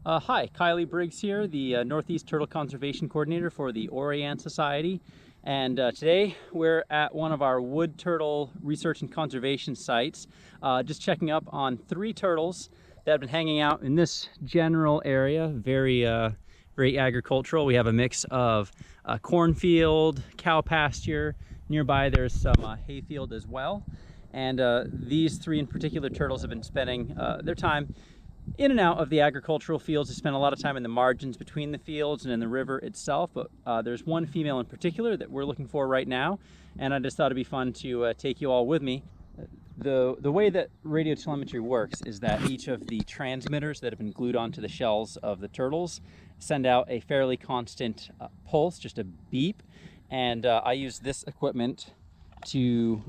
Hi, Kiley Briggs here, the Northeast Turtle Conservation Coordinator for the Orian Society. And today we're at one of our wood turtle research and conservation sites, just checking up on 3 turtles that have been hanging out in this general area, very agricultural. We have a mix of cornfield, cow pasture. Nearby there's some hayfield as well. And these 3 in particular turtles have been spending their time in and out of the agricultural fields. They spend a lot of time in the margins between the fields and in the river itself, but there's one female in particular that we're looking for right now, and I just thought it'd be fun to take you all with me. The way that radio telemetry works is that each of the transmitters that have been glued onto the shells of the turtles send out a fairly constant pulse, just a beep, and I use this equipment to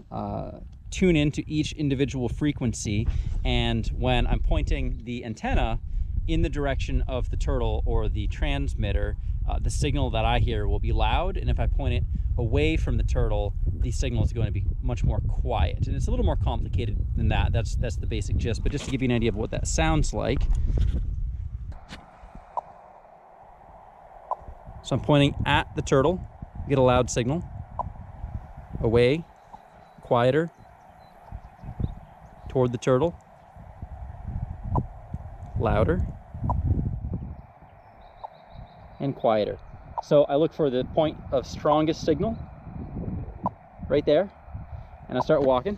tune into each individual frequency, and when I'm pointing the antenna in the direction of the turtle or the transmitter, the signal that I hear will be loud, and if I point it away from the turtle, the signal is going to be much more quiet. And it's a little more complicated than that. That's the basic gist, but just to give you an idea of what that sounds like. So I'm pointing at the turtle, get a loud signal, away, quieter, toward the turtle, louder, and quieter. So I look for the point of strongest signal right there, and I start walking.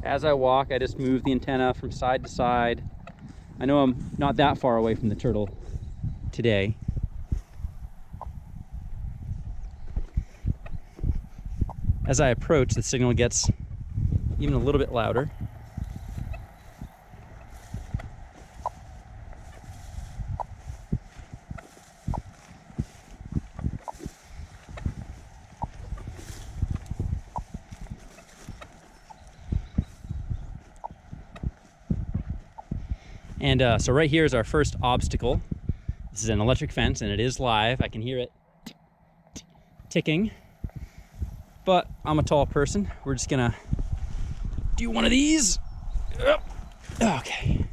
As I walk, I just move the antenna from side to side. I know I'm not that far away from the turtle today. As I approach, the signal gets even a little bit louder. And so right here is our first obstacle. This is an electric fence, and it is live. I can hear it ticking. But I'm a tall person. We're just gonna do one of these. Okay.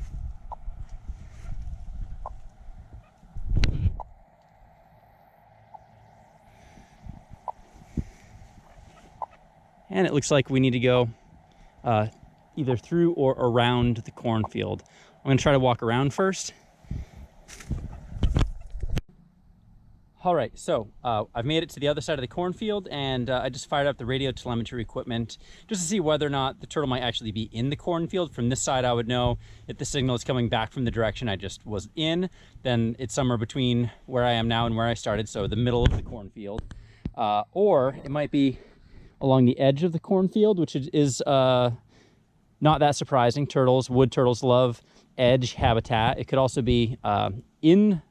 And it looks like we need to go either through or around the cornfield. I'm gonna try to walk around first. All right, so I've made it to the other side of the cornfield, and I just fired up the radio telemetry equipment just to see whether or not the turtle might actually be in the cornfield. From this side, I would know if the signal is coming back from the direction I just was in, then it's somewhere between where I am now and where I started, so the middle of the cornfield. Or it might be along the edge of the cornfield, which is not that surprising. Wood turtles love edge habitat. It could also be in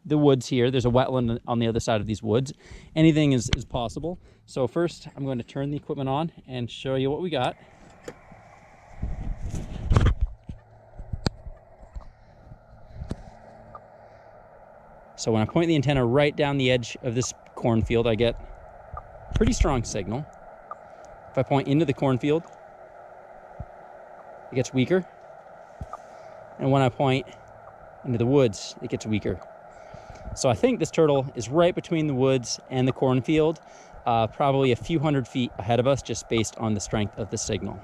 the woods here. There's a wetland on the other side of these woods. Anything is possible. So first I'm going to turn the equipment on and show you what we got. So when I point the antenna right down the edge of this cornfield, I get pretty strong signal. If I point into the cornfield, it gets weaker. And when I point into the woods, it gets weaker. So I think this turtle is right between the woods and the cornfield, probably a few hundred feet ahead of us, just based on the strength of the signal.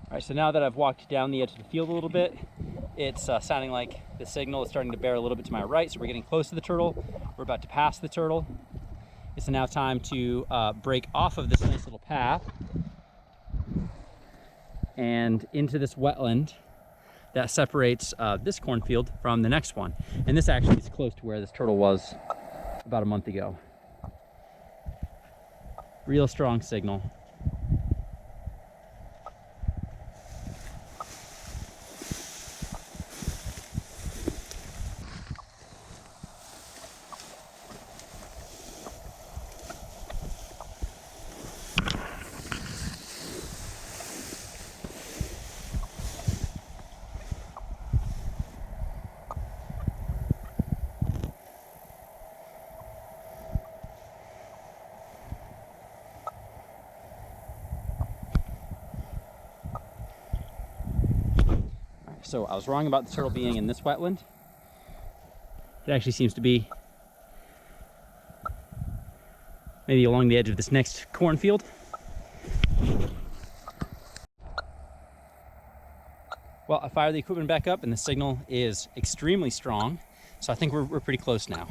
All right, so now that I've walked down the edge of the field a little bit, it's sounding like the signal is starting to bear a little bit to my right, so we're getting close to the turtle. We're about to pass the turtle. It's now time to break off of this nice little path and into this wetland that separates this cornfield from the next one. And this actually is close to where this turtle was about a month ago. Real strong signal. So I was wrong about the turtle being in this wetland. It actually seems to be maybe along the edge of this next cornfield. Well, I fired the equipment back up and the signal is extremely strong. So I think we're pretty close now.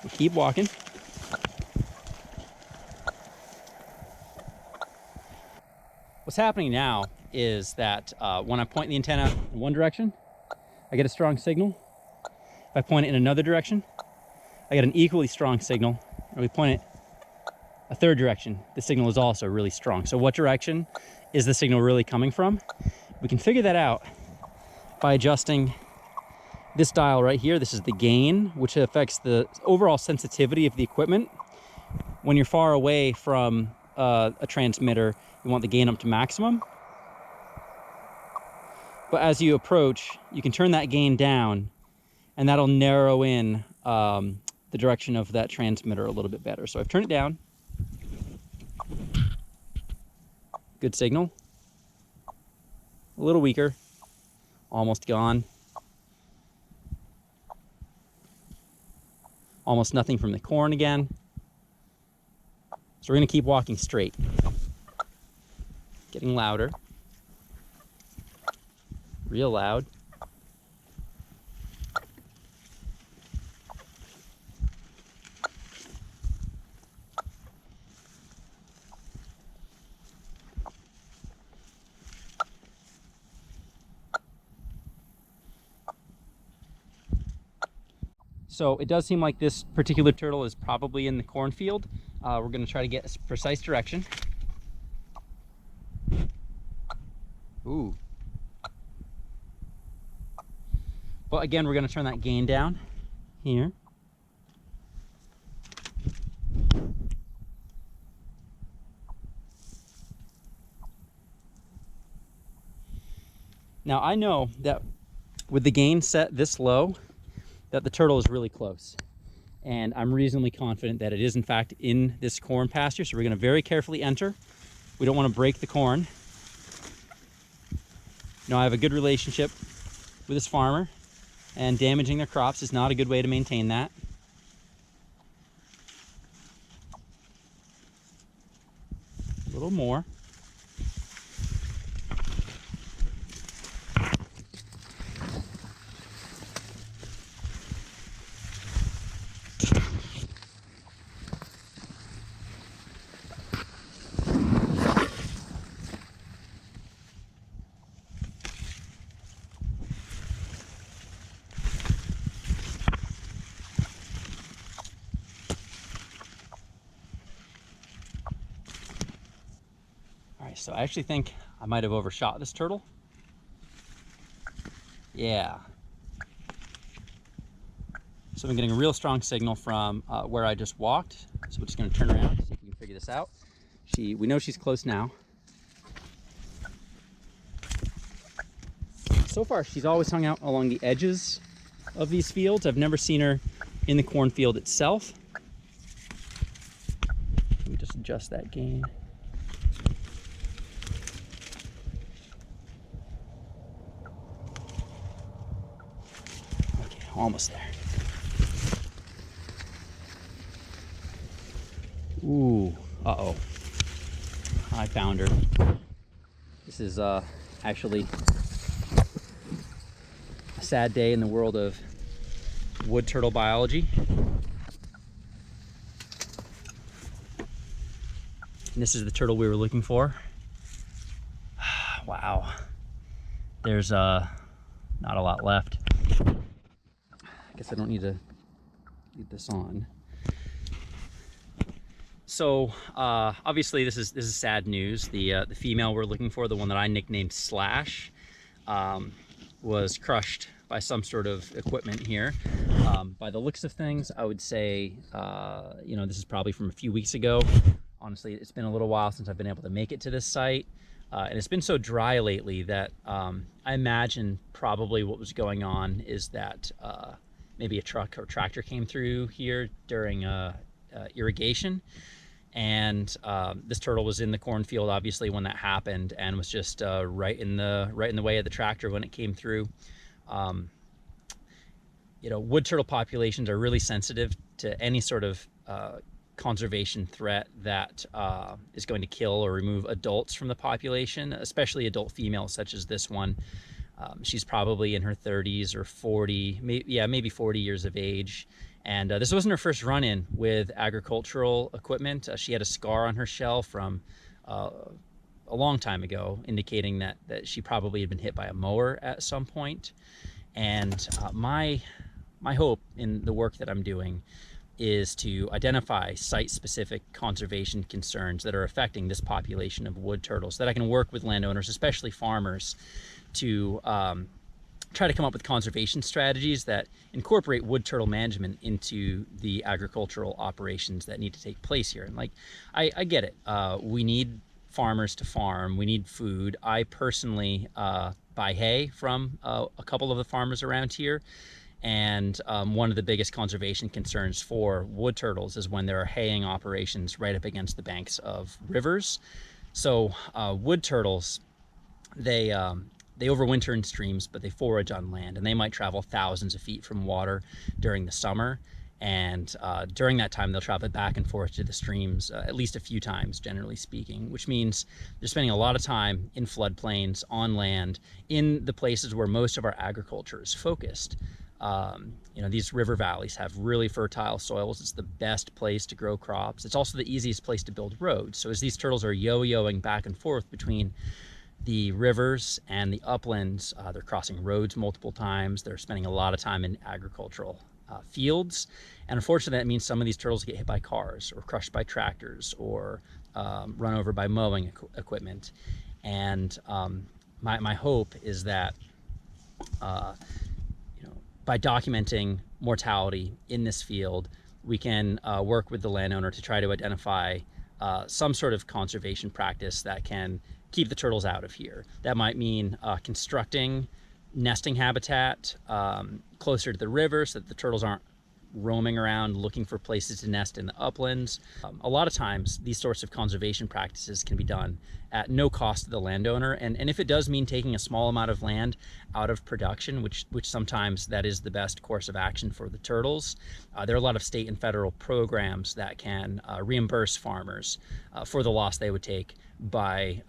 We keep walking. What's happening now is that when I point the antenna in one direction, I get a strong signal. If I point it in another direction, I get an equally strong signal. And we point it a third direction, the signal is also really strong. So what direction is the signal really coming from? We can figure that out by adjusting this dial right here. This is the gain, which affects the overall sensitivity of the equipment. When you're far away from a transmitter, you want the gain up to maximum. But as you approach, you can turn that gain down, and that'll narrow in the direction of that transmitter a little bit better. So I've turned it down. Good signal. A little weaker. Almost gone. Almost nothing from the corn again. So we're going to keep walking straight. Getting louder. Real loud. So it does seem like this particular turtle is probably in the cornfield. We're going to try to get a precise direction. Ooh. But again, we're going to turn that gain down here. Now I know that with the gain set this low, that the turtle is really close. And I'm reasonably confident that it is in fact in this corn pasture. So we're going to very carefully enter. We don't want to break the corn. You know, I have a good relationship with this farmer, and damaging their crops is not a good way to maintain that. A little more. So I actually think I might have overshot this turtle. Yeah. So I'm getting a real strong signal from where I just walked. So we're just going to turn around, see if we can figure this out. We know she's close now. So far, she's always hung out along the edges of these fields. I've never seen her in the cornfield itself. Let me just adjust that gain. Almost there. Ooh, uh-oh. I found her. This is actually a sad day in the world of wood turtle biology. And this is the turtle we were looking for. Wow. There's not a lot left. I guess I don't need to leave this on. So obviously this is sad news. The female we're looking for, the one that I nicknamed Slash, was crushed by some sort of equipment here. By the looks of things, I would say, you know, this is probably from a few weeks ago. Honestly, it's been a little while since I've been able to make it to this site. And it's been so dry lately that I imagine probably what was going on is that maybe a truck or tractor came through here during irrigation. And this turtle was in the cornfield, obviously, when that happened, and was just right in the way of the tractor when it came through. Wood turtle populations are really sensitive to any sort of conservation threat that is going to kill or remove adults from the population, especially adult females such as this one. She's probably in her 30s or 40, maybe 40 years of age. And this wasn't her first run-in with agricultural equipment. She had a scar on her shell from a long time ago, indicating that she probably had been hit by a mower at some point. And my hope in the work that I'm doing is to identify site-specific conservation concerns that are affecting this population of wood turtles, that I can work with landowners, especially farmers, to try to come up with conservation strategies that incorporate wood turtle management into the agricultural operations that need to take place here. And like, I get it. We need farmers to farm. We need food. I personally buy hay from a couple of the farmers around here. And one of the biggest conservation concerns for wood turtles is when there are haying operations right up against the banks of rivers. So wood turtles, they overwinter in streams, but they forage on land, and they might travel thousands of feet from water during the summer. And during that time, they'll travel back and forth to the streams at least a few times, generally speaking, which means they're spending a lot of time in floodplains, on land, in the places where most of our agriculture is focused. These river valleys have really fertile soils. It's the best place to grow crops. It's also the easiest place to build roads. So as these turtles are yo-yoing back and forth between the rivers and the uplands, they're crossing roads multiple times. They're spending a lot of time in agricultural fields. And unfortunately, that means some of these turtles get hit by cars or crushed by tractors or run over by mowing equipment. And my hope is that by documenting mortality in this field, we can work with the landowner to try to identify some sort of conservation practice that can keep the turtles out of here. That might mean constructing nesting habitat closer to the river so that the turtles aren't roaming around looking for places to nest in the uplands. A lot of times these sorts of conservation practices can be done at no cost to the landowner, and if it does mean taking a small amount of land out of production, which sometimes that is the best course of action for the turtles, there are a lot of state and federal programs that can reimburse farmers for the loss they would take by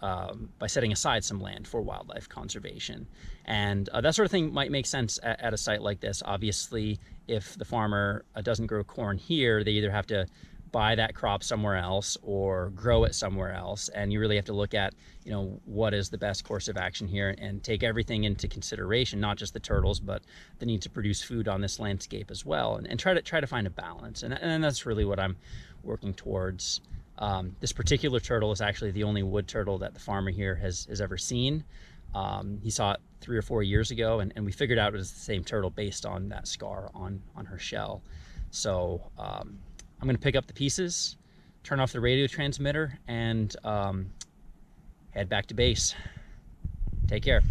setting aside some land for wildlife conservation. And that sort of thing might make sense at a site like this. Obviously, if the farmer doesn't grow corn here, they either have to buy that crop somewhere else or grow it somewhere else. And you really have to look at, what is the best course of action here and take everything into consideration, not just the turtles, but the need to produce food on this landscape as well, and try to find a balance. And that's really what I'm working towards. This particular turtle is actually the only wood turtle that the farmer here has ever seen. He saw it 3 or 4 years ago, and we figured out it was the same turtle based on that scar on her shell. So I'm going to pick up the pieces, turn off the radio transmitter, and head back to base. Take care.